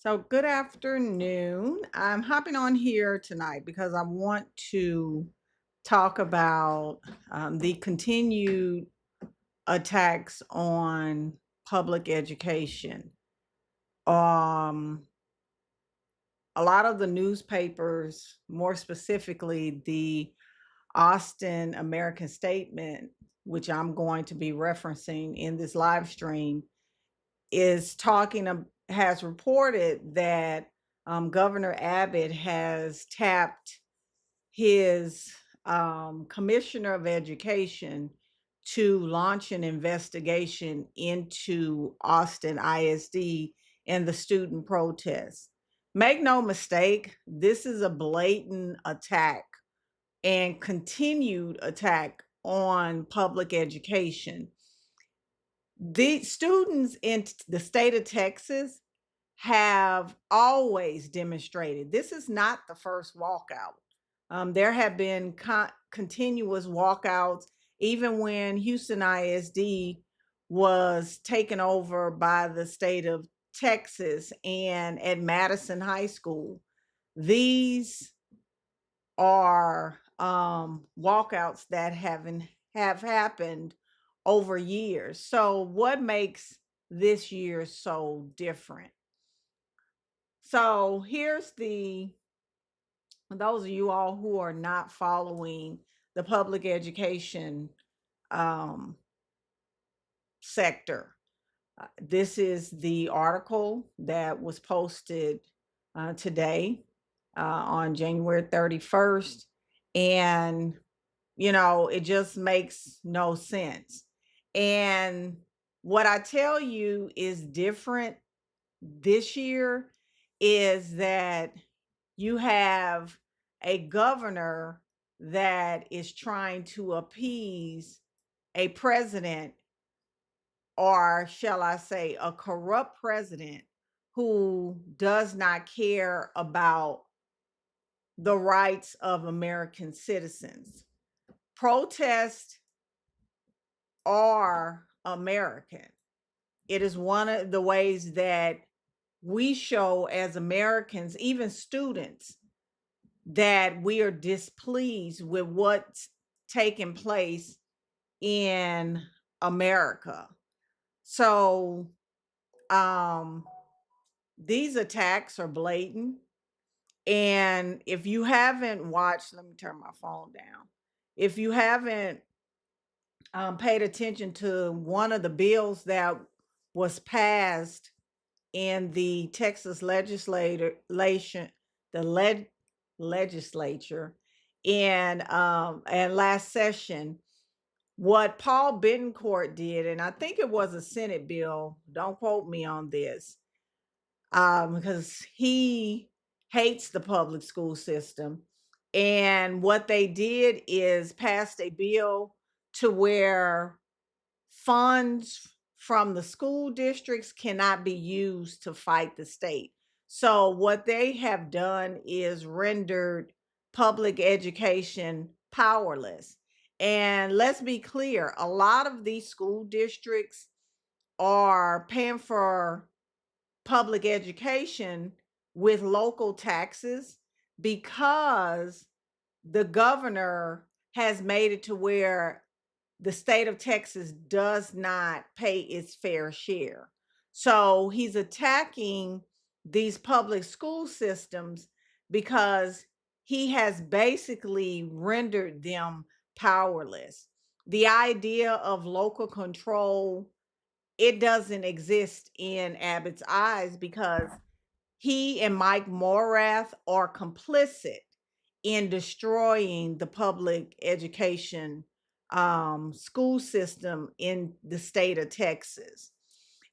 So, good afternoon. I'm hopping on here tonight because I want to talk about the continued attacks on public education. Um, a lot of the newspapers, more specifically the Austin American Statement, which I'm going to be referencing in this live stream, has reported that Governor Abbott has tapped his commissioner of education to launch an investigation into Austin ISD and the student protests. Make no mistake, this is a blatant attack and continued attack on public education. The students in the state of Texas have always demonstrated this is not the first walkout. There have been continuous walkouts, even when Houston ISD was taken over by the state of Texas and at Madison High School. These are walkouts that have happened over years. So, what makes this year so different? So, here's the those of you all who are not following the public education um, sector. This is the article that was posted today on January 31st. And it just makes no sense. And what I tell you is different this year is that you have a governor that is trying to appease a president, or shall I say, a corrupt president who does not care about the rights of American citizens. Protests are American. It is one of the ways that we show as Americans, even students, that we are displeased with what's taking place in America. So, um, these attacks are blatant. And if you haven't watched, let me turn my phone down. If you haven't paid attention to one of the bills that was passed in the Texas the legislature and last session, what Paul Bettencourt did, and I think it was a Senate bill. Don't quote me on this, because he hates the public school system. And what they did is passed a bill to where funds from the school districts cannot be used to fight the state. So, what they have done is rendered public education powerless. And let's be clear, a lot of these school districts are paying for public education with local taxes because the governor has made it to where the state of Texas does not pay its fair share. So he's attacking these public school systems because he has basically rendered them powerless. The idea of local control, it doesn't exist in Abbott's eyes because he and Mike Morath are complicit in destroying the public education school system in the state of Texas.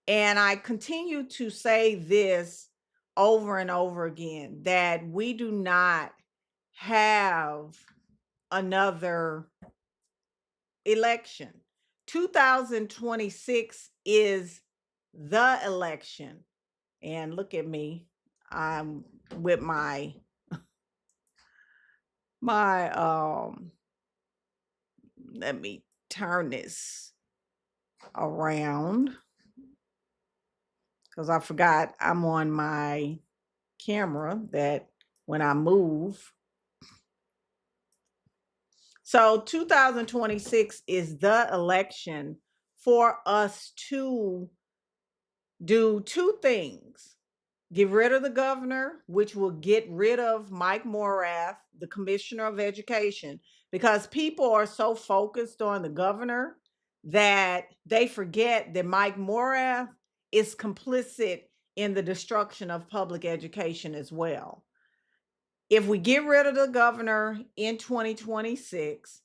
And I continue to say this over and over again that we do not have another election. 2026 is the election. And look at me. I'm with my let me turn this around. because I forgot I'm on my camera that when I move. So 2026 is the election for us to do two things: get rid of the governor, which will get rid of Mike Morath, the commissioner of education, because people are so focused on the governor that they forget that Mike Morath is complicit in the destruction of public education as well. If we get rid of the governor in 2026,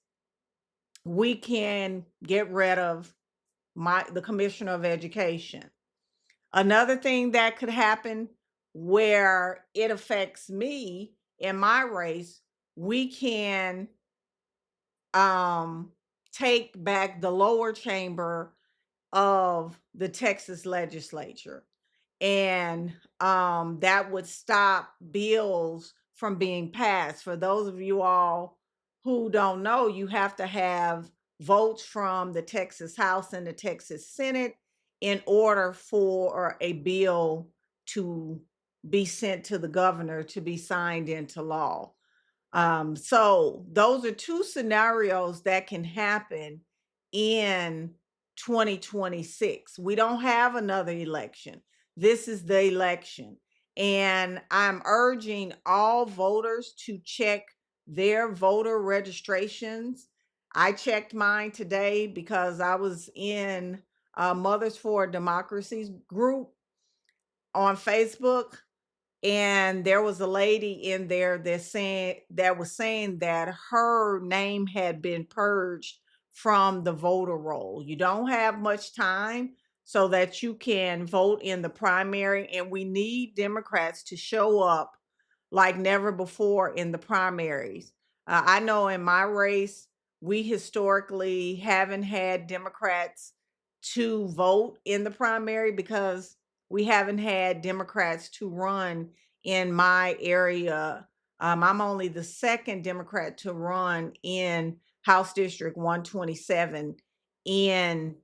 we can get rid of the commissioner of education. Another thing that could happen where it affects me in my race, we can um, take back the lower chamber of the Texas legislature. And that would stop bills from being passed. For those of you all who don't know, you have to have votes from the Texas House and the Texas Senate in order for a bill to be sent to the governor to be signed into law. So those are two scenarios that can happen in 2026. We don't have another election. This is the election. And I'm urging all voters to check their voter registrations. I checked mine today because I was in Mothers for Democracy's group on Facebook, and there was a lady in there that was saying that her name had been purged from the voter roll. You don't have much time so that you can vote in the primary, and we need Democrats to show up like never before in the primaries. I know in my race, we historically haven't had Democrats to vote in the primary because we haven't had Democrats to run in my area. I'm only the second Democrat to run in House District 127 in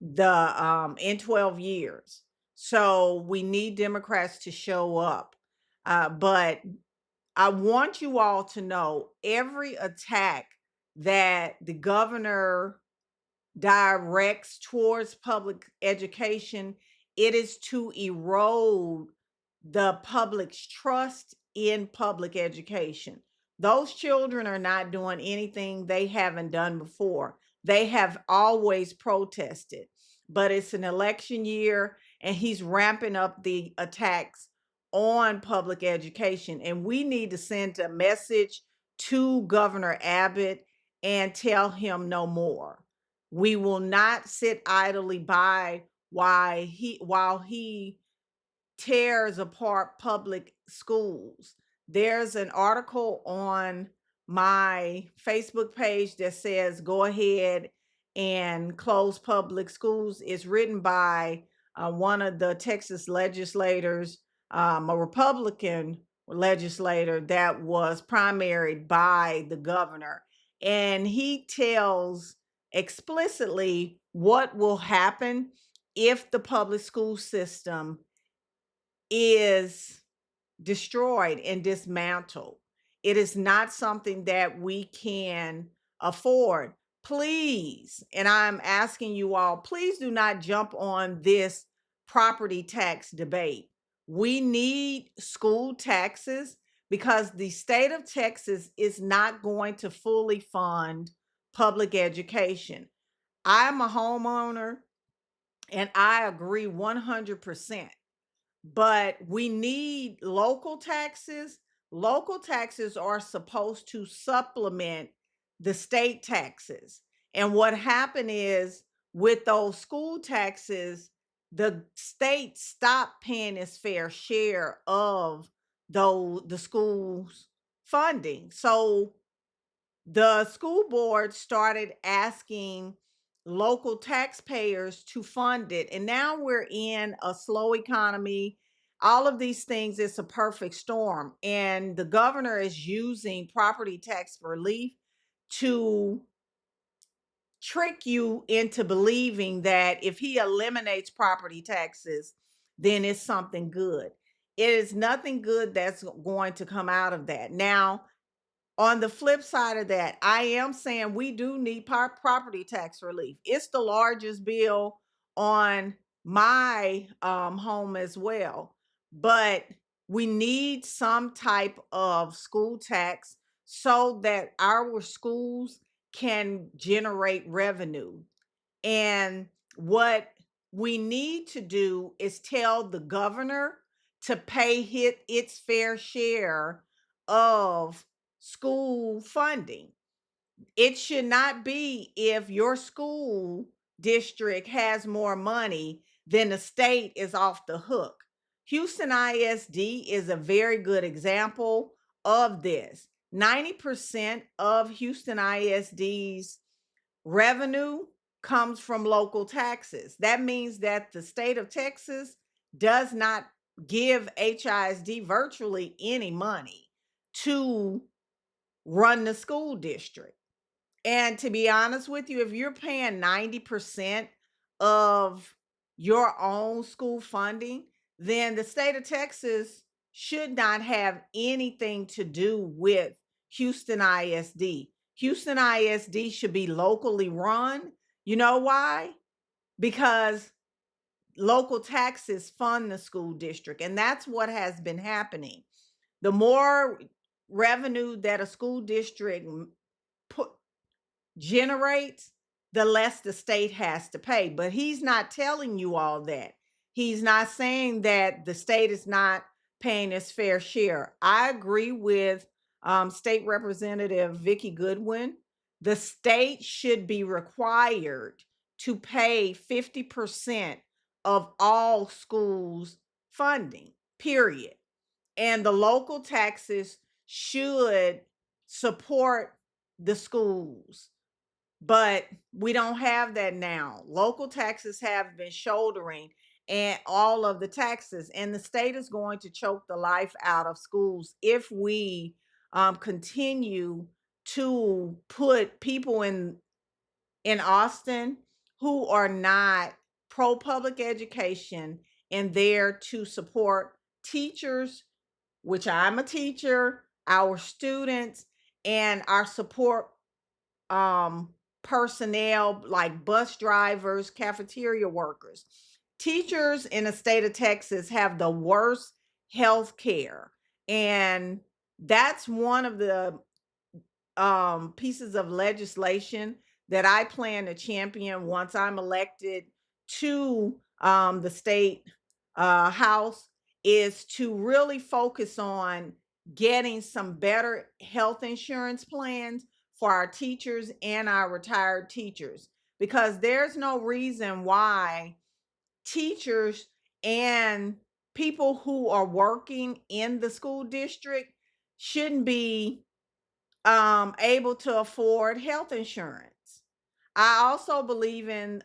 in 12 years. So we need Democrats to show up. But I want you all to know every attack that the governor directs towards public education, it is to erode the public's trust in public education. Those children are not doing anything they haven't done before. They have always protested, but it's an election year and he's ramping up the attacks on public education. And we need to send a message to Governor Abbott and tell him no more. We will not sit idly by while he tears apart public schools. There's an article on my Facebook page that says go ahead and close public schools. It's written by one of the Texas legislators, a Republican legislator that was primaried by the governor. And he tells explicitly what will happen if the public school system is destroyed and dismantled. It is not something that we can afford. Please, and I'm asking you all, please do not jump on this property tax debate. We need school taxes because the state of Texas is not going to fully fund public education. I'm a homeowner and I agree 100%, but we need local taxes. Local taxes are supposed to supplement the state taxes. And what happened is with those school taxes, the state stopped paying its fair share of the school's funding. So the school board started asking local taxpayers to fund it. And now we're in a slow economy. All of these things, it's a perfect storm. And the governor is using property tax relief to trick you into believing that if he eliminates property taxes, then it's something good. It is nothing good that's going to come out of that. Now, on the flip side of that, I am saying we do need property tax relief. It's the largest bill on my home as well. But we need some type of school tax so that our schools can generate revenue. And what we need to do is tell the governor to pay its fair share of school funding. It should not be if your school district has more money, then the state is off the hook. Houston ISD is a very good example of this. 90% of Houston ISD's revenue comes from local taxes. That means that the state of Texas does not give HISD virtually any money to run the school district. And to be honest with you, if you're paying 90% of your own school funding, then the state of Texas should not have anything to do with Houston ISD. Houston ISD should be locally run. You know why? Because local taxes fund the school district, and that's what has been happening. The more revenue that a school district put generates, the less the state has to pay. But he's not telling you all that. He's not saying that the state is not paying its fair share. I agree with State Representative Vicki Goodwin. The state should be required to pay 50% of all schools' funding, period. And the local taxes should support the schools. But we don't have that now. Local taxes have been shouldering and all of the taxes, and the state is going to choke the life out of schools if we continue to put people in Austin who are not pro public education and there to support teachers, which I'm a teacher, our students, and our support um personnel like bus drivers, cafeteria workers. Teachers in the state of Texas have the worst health care. And that's one of the pieces of legislation that I plan to champion once I'm elected to the state house, is to really focus on getting some better health insurance plans for our teachers and our retired teachers, because there's no reason why teachers and people who are working in the school district shouldn't be able to afford health insurance. I also believe in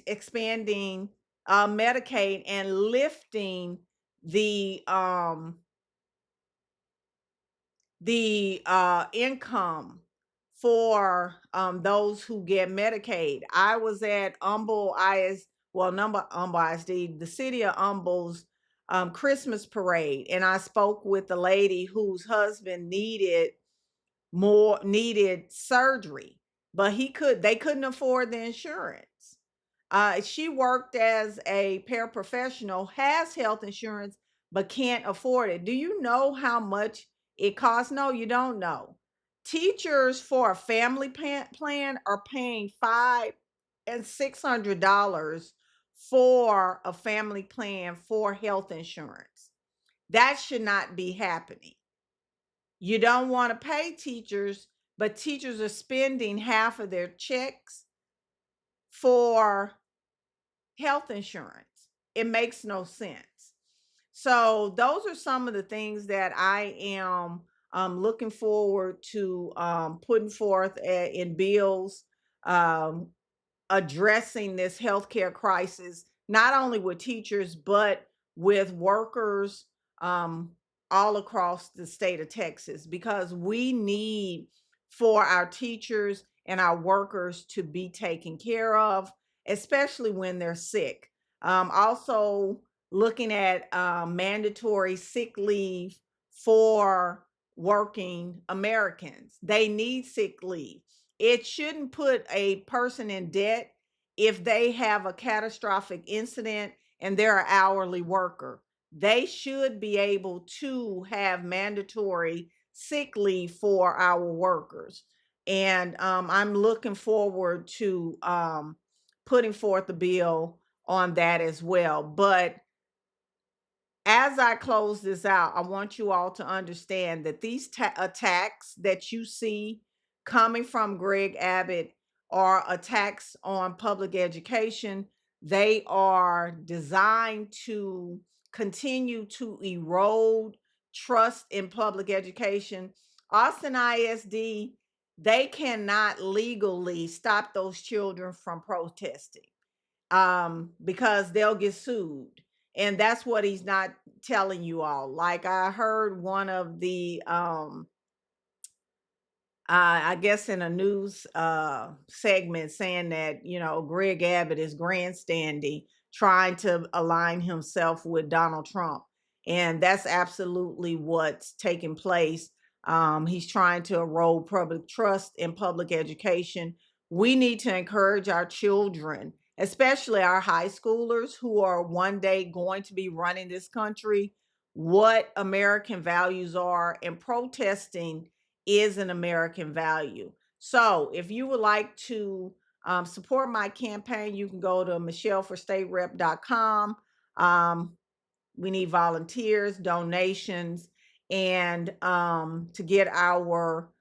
expanding Medicaid and lifting the um income for those who get Medicaid. I was at Humble IS, well, number Humble ISD, the city of Humble's Christmas parade, and I spoke with the lady whose husband needed surgery, but they couldn't afford the insurance. She worked as a paraprofessional, has health insurance, but can't afford it. Do you know how much it costs? No, you don't know. Teachers for a family plan are paying $500 and $600 for a family plan for health insurance. That should not be happening. You don't want to pay teachers, but teachers are spending half of their checks for health insurance. It makes no sense. So those are some of the things that I am looking forward to putting forth in bills, um, addressing this healthcare crisis, not only with teachers, but with workers um, all across the state of Texas, because we need for our teachers and our workers to be taken care of, especially when they're sick. Also, looking at mandatory sick leave for working Americans. They need sick leave. It shouldn't put a person in debt if they have a catastrophic incident and they're an hourly worker. They should be able to have mandatory sick leave for our workers. And I'm looking forward to putting forth a bill on that as well. But as I close this out, I want you all to understand that these attacks that you see coming from Greg Abbott are attacks on public education. They are designed to continue to erode trust in public education. Austin ISD, they cannot legally stop those children from protesting because they'll get sued. And that's what he's not telling you all. Like I heard one of the I guess in a news segment saying that, Greg Abbott is grandstanding, trying to align himself with Donald Trump. And that's absolutely what's taking place. He's trying to erode public trust in public education. We need to encourage our children, especially our high schoolers who are one day going to be running this country, what American values are, and protesting is an American value. So if you would like to support my campaign, you can go to michelleforstaterep.com. We need volunteers, donations, and to get our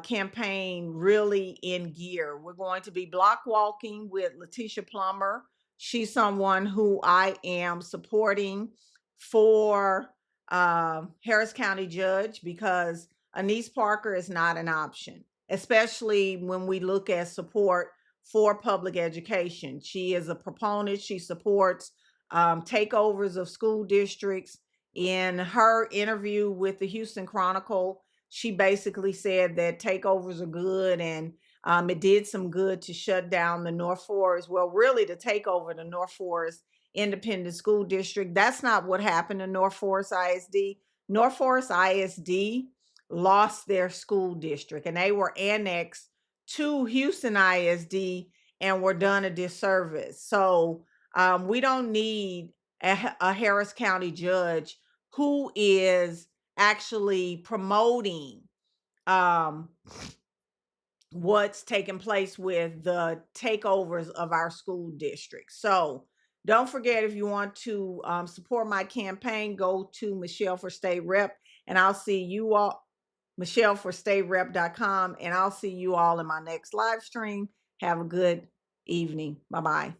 campaign really in gear. We're going to be block walking with Letitia Plummer. She's someone who I am supporting for Harris County Judge because Anise Parker is not an option, especially when we look at support for public education. She is a proponent. She supports takeovers of school districts. In her interview with the Houston Chronicle, she basically said that takeovers are good and it did some good to shut down the North Forest. Well, really, to take over the North Forest Independent School District. That's not what happened to North Forest ISD. North Forest ISD lost their school district and they were annexed to Houston ISD and were done a disservice. So we don't need a Harris County judge who is actually promoting um, what's taking place with the takeovers of our school districts. So don't forget, if you want to support my campaign, go to Michelle for State Rep, and I'll see you all, michelleforstaterep.com, and I'll see you all in my next live stream. Have a good evening. Bye-bye.